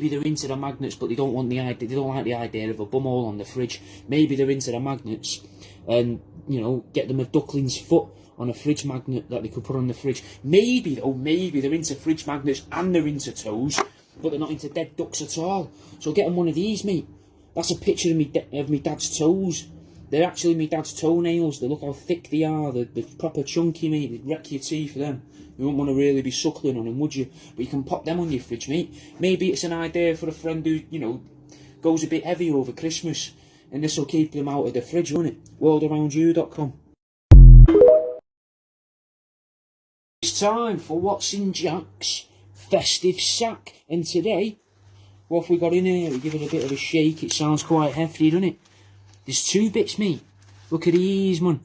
maybe they're into the magnets, but they don't want the idea. They don't like the idea of a bumhole on the fridge. Maybe they're into the magnets, and you know, get them a duckling's foot on a fridge magnet that they could put on the fridge. Maybe they're into fridge magnets and they're into toes, but they're not into dead ducks at all. So get them one of these, mate. That's a picture of me dad's toes. They're actually my dad's toenails. They look how thick they are. They're proper chunky, mate. They'd wreck your teeth for them. You wouldn't want to really be suckling on them, would you? But you can pop them on your fridge, mate. Maybe it's an idea for a friend who, you know, goes a bit heavy over Christmas, and this will keep them out of the fridge, won't it? worldaroundyou.com. It's time for What's in Jack's festive sack. And today, what have we got in here? We give it a bit of a shake. It sounds quite hefty, doesn't it? There's 2 bits, mate. Look at these, man.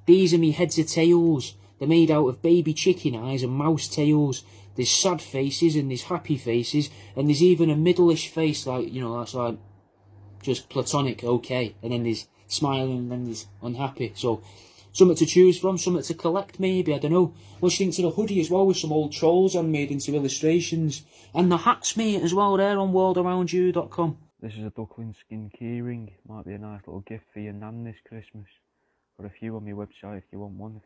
These are me heads of tails. They're made out of baby chicken eyes and mouse tails. There's sad faces and there's happy faces. And there's even a middle-ish face, like, you know, that's like just platonic, okay. And then there's smiling and then there's unhappy. So, something to choose from, something to collect maybe, I don't know. What do you think to the hoodie as well, with some old trolls on made into illustrations? And the hats, mate, as well, there on worldaroundyou.com. This is a duckling skin keyring. Might be a nice little gift for your nan this Christmas. Got a few on my website if you want one.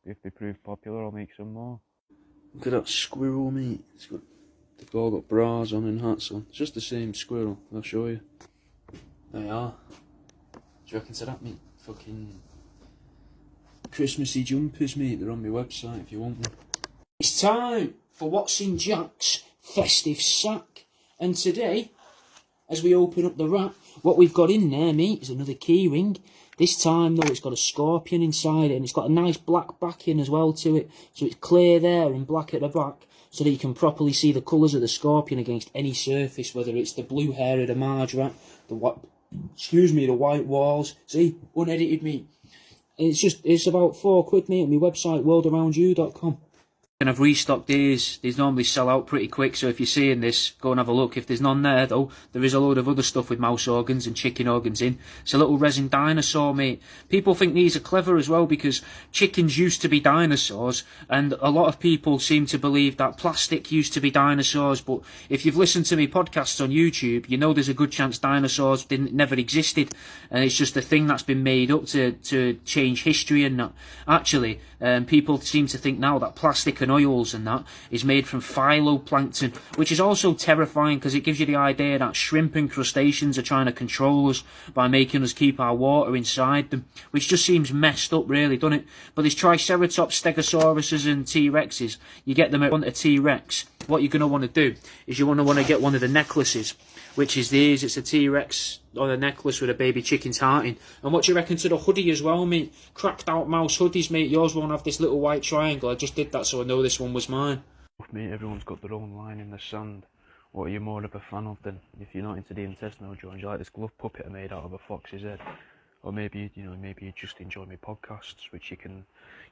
If they prove popular, I'll make some more. Look at that squirrel, mate. They've all got bras on and hats on. It's just the same squirrel. I'll show you. There you are. Do you reckon to that, mate? Fucking Christmassy jumpers, mate. They're on my website if you want one. It's time for What's in Jack's festive sack. And today, as we open up the wrap, what we've got in there, mate, is another keyring. This time, though, it's got a scorpion inside it, and it's got a nice black backing as well to it. So it's clear there and black at the back, so that you can properly see the colours of the scorpion against any surface, whether it's the blue hair of the Marge rat, the white walls. See, unedited, mate. It's about £4, mate, on my website, worldaroundyou.com. And I've restocked these. These normally sell out pretty quick, so if you're seeing this, go and have a look. If there's none there, though, there is a load of other stuff with mouse organs and chicken organs in. It's a little resin dinosaur, mate. People think these are clever as well, because chickens used to be dinosaurs, and a lot of people seem to believe that plastic used to be dinosaurs, but if you've listened to me podcasts on YouTube, you know there's a good chance dinosaurs never existed, and it's just a thing that's been made up to change history and that. Actually, people seem to think now that plastic and oils and that is made from phytoplankton, which is also terrifying because it gives you the idea that shrimp and crustaceans are trying to control us by making us keep our water inside them, which just seems messed up, really, doesn't it? But these Triceratops, Stegosauruses and T-Rexes, you get them at a T-Rex. What you're going to want to do is you want to get one of the necklaces, which is these. It's a T-Rex on a necklace with a baby chicken's heart in. And what do you reckon to the hoodie as well, mate? Cracked out mouse hoodies, mate. Yours won't have this little white triangle. I just did that so I know this one was mine. Mate, everyone's got their own line in the sand. What are you more of a fan of then? If you're not into the intestinal joints, you like this glove puppet I made out of a fox's head. Or maybe, maybe you just enjoy my podcasts, which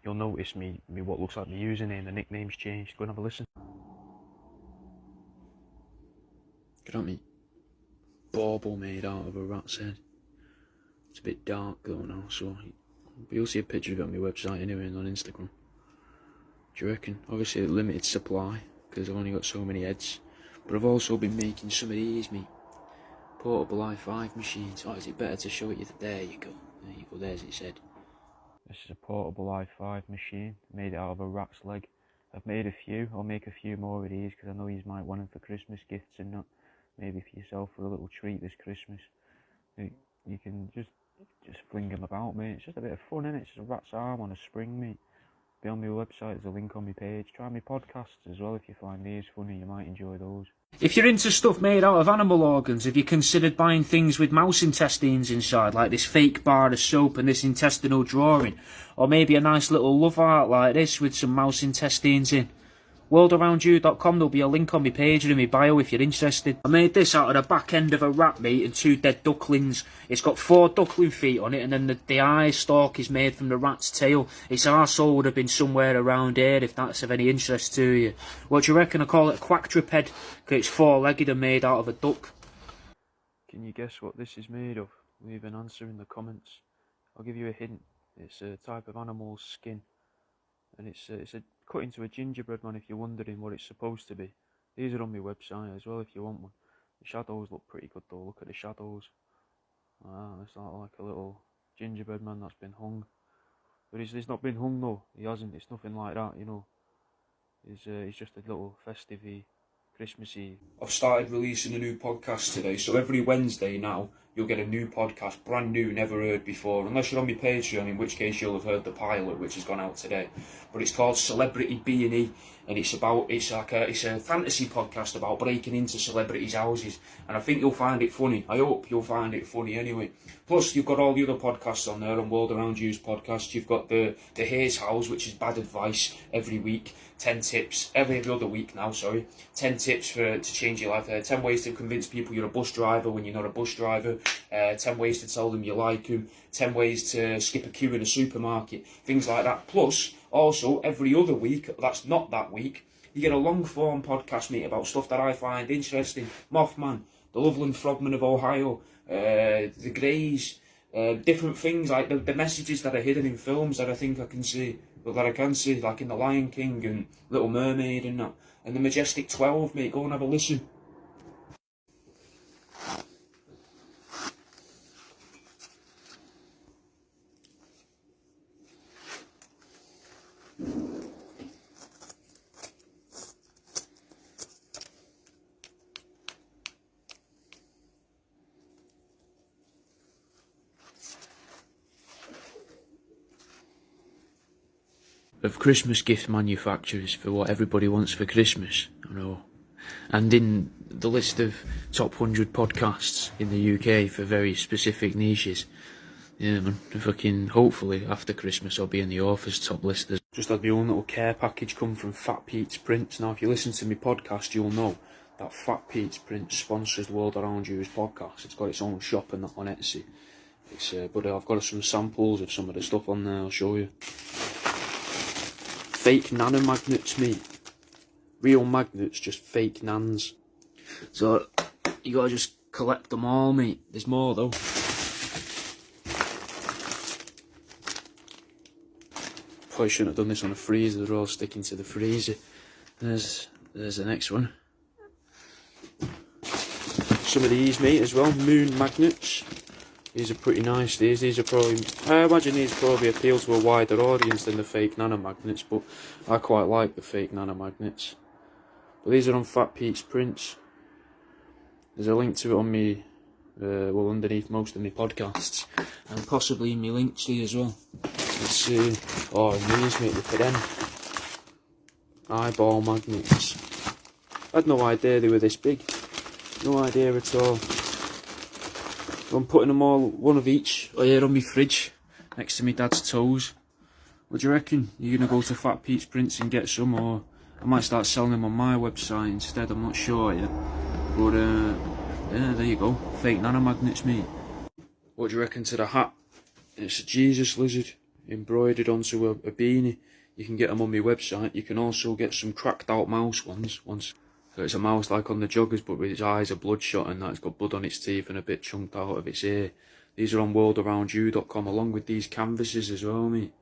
you'll notice me what looks like my username, the nickname's changed. Go and have a listen. Get on me. Bauble made out of a rat's head. It's a bit dark though now, so you'll see a picture of it on my website anyway and on Instagram. Do you reckon? Obviously a limited supply because I've only got so many heads, but I've also been making some of these, mate. Portable i5 machines. Oh, is it better to show it you? There you go. There you go. There's its head. This is a portable i5 machine. Made it out of a rat's leg. I've made a few. I'll make a few more of these because I know you might want them for Christmas gifts and not. Maybe for yourself for a little treat this Christmas. You can just fling them about, mate. It's just a bit of fun, innit? It's just a rat's arm on a spring, mate. Be on my website, there's a link on my page. Try my podcasts as well if you find these funny, you might enjoy those. If you're into stuff made out of animal organs, have you considered buying things with mouse intestines inside, like this fake bar of soap and this intestinal drawing? Or maybe a nice little love art like this with some mouse intestines in? worldaroundyou.com, there'll be a link on my page and in my bio if you're interested. I made this out of the back end of a rat, mate, and 2 dead ducklings. It's got 4 duckling feet on it, and then the eye stalk is made from the rat's tail. Its arsehole would have been somewhere around here if that's of any interest to you. What do you reckon? I call it a quadruped because it's 4-legged and made out of a duck. Can you guess what this is made of? Leave an answer in the comments. I'll give you a hint. It's a type of animal's skin, and it's cut into a gingerbread man if you're wondering what it's supposed to be. These are on my website as well if you want one. The shadows look pretty good though. Look at the shadows. Ah, it's not like a little gingerbread man that's been hung. But he's not been hung though. He hasn't. It's nothing like that, you know. He's just a little festive, Christmassy. I've started releasing a new podcast today, so every Wednesday now you'll get a new podcast, brand new, never heard before, unless you're on my Patreon, in which case you'll have heard the pilot, which has gone out today. But it's called Celebrity B&E, and it's a fantasy podcast about breaking into celebrities' houses, and I think you'll find it funny. I hope you'll find it funny anyway. Plus, you've got all the other podcasts on there, on World Around You's podcast. You've got the Hayes House, which is bad advice every week. 10 tips, every other week now, 10 tips to change your life. 10 ways to convince people you're a bus driver when you're not a bus driver. 10 ways to tell them you like them. 10 ways to skip a queue in a supermarket. Things like that. Plus, also, every other week, that's not that week, you get a long-form podcast, mate, about stuff that I find interesting. Mothman, the Loveland Frogmen of Ohio, the Greys, different things, like the messages that are hidden in films that I think I can see. That I can see, like in The Lion King and Little Mermaid and that. And the Majestic 12, mate, go and have a listen. Of Christmas gift manufacturers for what everybody wants for Christmas, I know. And in the list of top 100 podcasts in the UK for very specific niches. Yeah, man, fucking, hopefully after Christmas I'll be in the author's top list. Just had my own little care package come from Fat Pete's Prints. Now if you listen to my podcast you'll know that Fat Pete's Prints sponsors the World Around You's podcast. It's got its own shop and that on Etsy. But I've got some samples of some of the stuff on there, I'll show you. Fake nanomagnets, mate. Real magnets, just fake nans. So, you gotta just collect them all, mate. There's more, though. Probably shouldn't have done this on a freezer, they're all sticking to the freezer. There's the next one. Some of these, mate, as well. Moon magnets. These are pretty nice, these are probably, I imagine these probably appeal to a wider audience than the fake nanomagnets, but I quite like the fake nanomagnets. But these are on Fat Pete's Prints. There's a link to it on me, underneath most of my podcasts, and possibly in my links here as well. Let's see, oh, and these, mate, look at them. Eyeball magnets. I had no idea they were this big, no idea at all. I'm putting them all, one of each, here on my fridge, next to my dad's toes. What do you reckon? You're going to go to Fat Pete's Prints and get some, or I might start selling them on my website instead, I'm not sure yet. But, yeah, there you go. Fake nanomagnets, mate. What do you reckon to the hat? It's a Jesus lizard embroidered onto a beanie. You can get them on my website. You can also get some cracked out mouse ones. So it's a mouse like on the joggers, but with its eyes are bloodshot and that. It's got blood on its teeth and a bit chunked out of its ear. These are on worldaroundyou.com along with these canvases as well, mate.